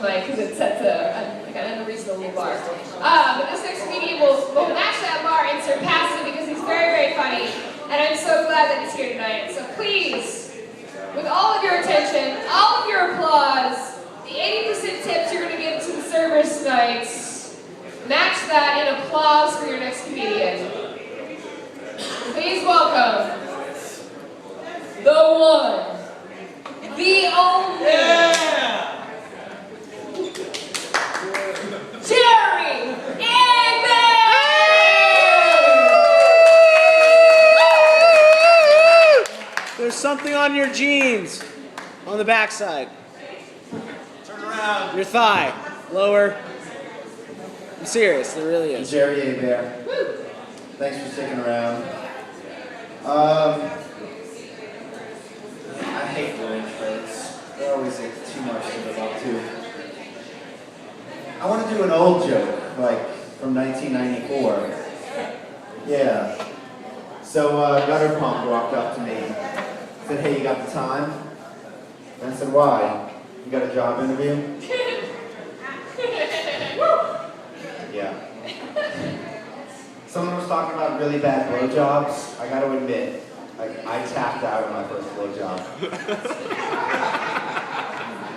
mic because it sets an unreasonable bar. But this next comedian will match that bar and surpass it because he's very, very funny. And I'm so glad that he's here tonight. So please, with all of your attention, all of your applause, the 80% tips you're going to give to the servers tonight, match that in applause for your next comedian. Please welcome the one, the only, Jerry Eggman! There's something on your jeans, on the backside. Turn around. Your thigh, lower. I'm serious, there really is. Jerry Eggman. Thanks for sticking around. I hate the intros. They're always too much to live up to. I want to do an old joke, like from 1994. Yeah. So Gutter Punk walked up to me, said, "Hey, you got the time?" And I said, "Why? You got a job interview?" Yeah. Someone was talking about really bad blowjobs. I got to admit, I tapped out on my first blowjob.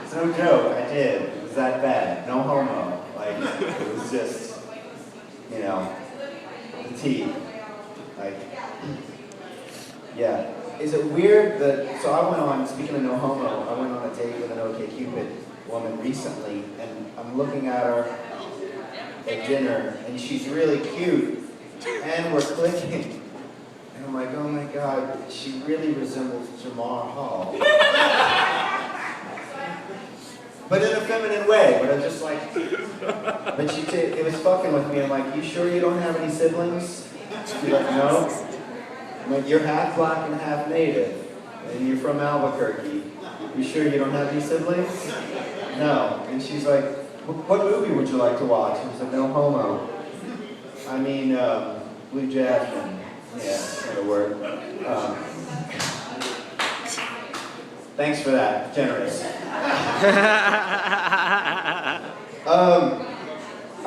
It's no joke, I did. It was that bad. No homo. Like, it was just, you know, the teeth. Like, yeah. Is it weird that, so I went on, speaking of no homo, I went on a date with an OkCupid woman recently, and I'm looking at her at dinner, and she's really cute, and we're clicking. And I'm like, oh my God, she really resembles Jamar Hall. But in a feminine way, but I'm just like, but it was fucking with me. I'm like, you sure you don't have any siblings? She's like, no. I'm like, you're half black and half native, and you're from Albuquerque. You sure you don't have any siblings? No. And she's like, what movie would you like to watch? I was like, no homo. I mean, Blue Jasmine. Yeah, that's not a word. Thanks for that. Generous.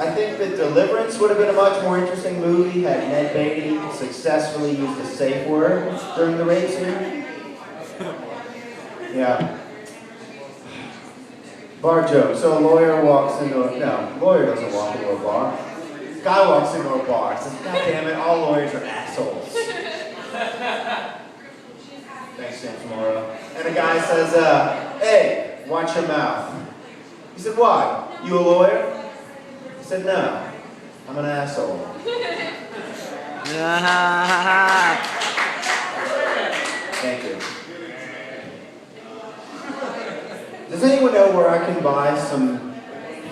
I think that Deliverance would have been a much more interesting movie had Ned Beatty successfully used a safe word during the rape scene. Yeah. Bar joke. So a lawyer walks into a... No, lawyer doesn't walk into a bar. Guy walks into a bar and says, God damn it, all lawyers are assholes. Thanks, James Morrow. And a guy says, hey, watch your mouth. He said, why? You a lawyer? He said, no, I'm an asshole. Thank you. Does anyone know where I can buy some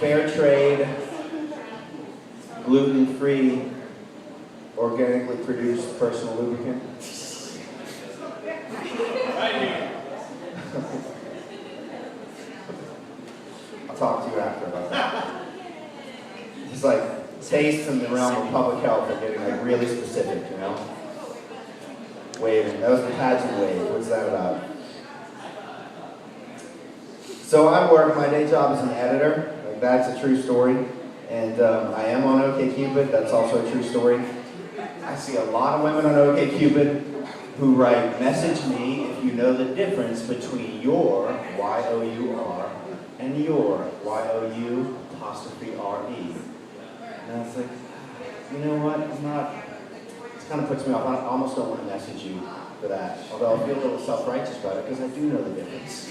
fair trade, gluten-free, organically produced personal lubricant? Right here. I'll talk to you after about that. It's like tastes in the realm of public health are getting like really specific, you know? Waving. That was the pageant wave. What's that about? So I work, my day job is an editor. Like that's a true story. And I am on OkCupid, that's also a true story. I see a lot of women on OkCupid who write, message me if you know the difference between your, Y-O-U-R, and your, Y-O-U apostrophe R-E. And I was like, you know what, I'm not, it kind of puts me off. I almost don't want to message you for that. Although I feel a little self-righteous about it because I do know the difference.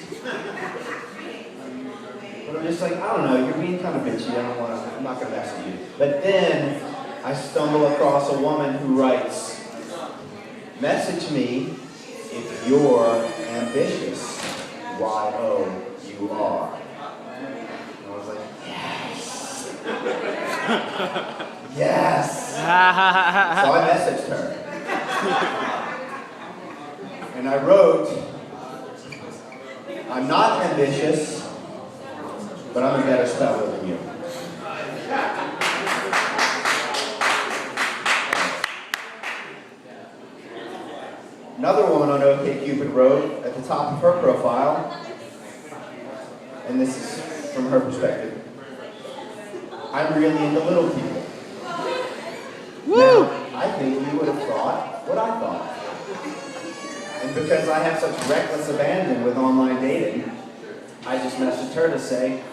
But I'm just like, I don't know, you're being kind of bitchy, I'm not going to message you. But then I stumble across a woman who writes, message me if you're ambitious, Y-O-U-R. And I was like, yes. Yes. So I messaged her. And I wrote, I'm not ambitious, but I'm a better speller than you. Another woman on OkCupid wrote at the top of her profile, and this is from her perspective, I'm really into little people. Woo! Now, I think you would have thought what I thought. And because I have such reckless abandon with online dating, I just messaged her to say,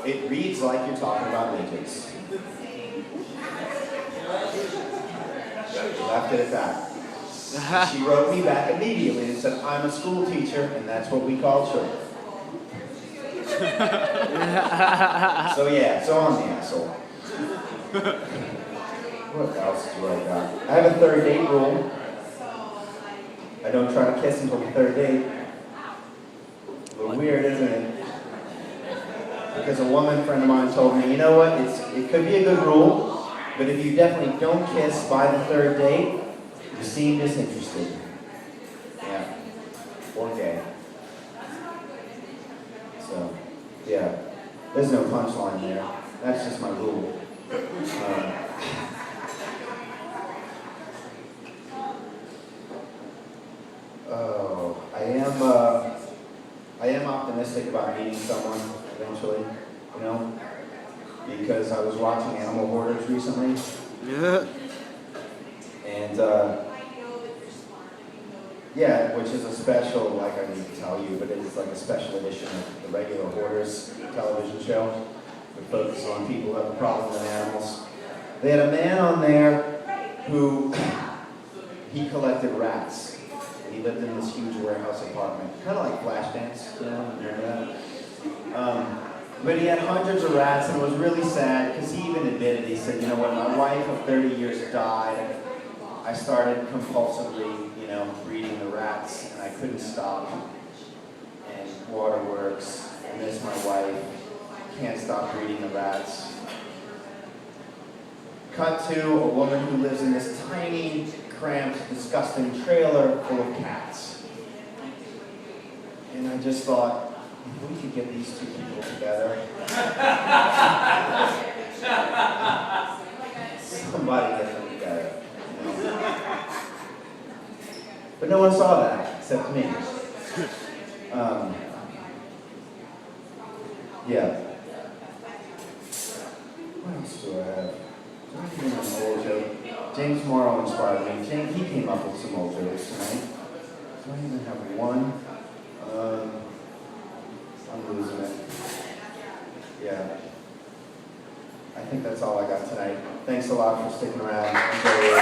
it reads like you're talking about midgets. Left it at that. She wrote me back immediately and said, I'm a school teacher, and that's what we call children. So yeah, so I'm the asshole. What else do I got? I have a third date rule. I don't try to kiss until the third date. A little weird, isn't it? Because a woman friend of mine told me, you know what, it could be a good rule, but if you definitely don't kiss by the third date, you seem disinterested. Yeah. Or gay. So, yeah. There's no punchline there. That's just my rule. I am optimistic about meeting someone eventually, you know, because I was watching Animal Hoarders recently. Yeah. And, yeah, which is a special, like I need to tell you, but it's like a special edition of the regular Hoarders television show. It focuses on people who have a problem with animals. They had a man on there who, he collected rats. He lived in this huge warehouse apartment, kind of like Flashdance, you know, remember that? But he had hundreds of rats, and it was really sad, because he even admitted, he said, you know what, my wife of 30 years died. I started compulsively, you know, breeding the rats, and I couldn't stop. And waterworks, I miss my wife, can't stop breeding the rats. Cut to a woman who lives in this tiny, cramped, disgusting trailer full of cats. And I just thought, if we could get these two people together, somebody get them together. You know? But no one saw that, except me. Yeah. What else do I have? Do I even have an old joke? James Morrow inspired me. James, he came up with some old jokes tonight. Do I even have one? I'm losing it. Yeah. I think that's all I got tonight. Thanks a lot for sticking around. Enjoy your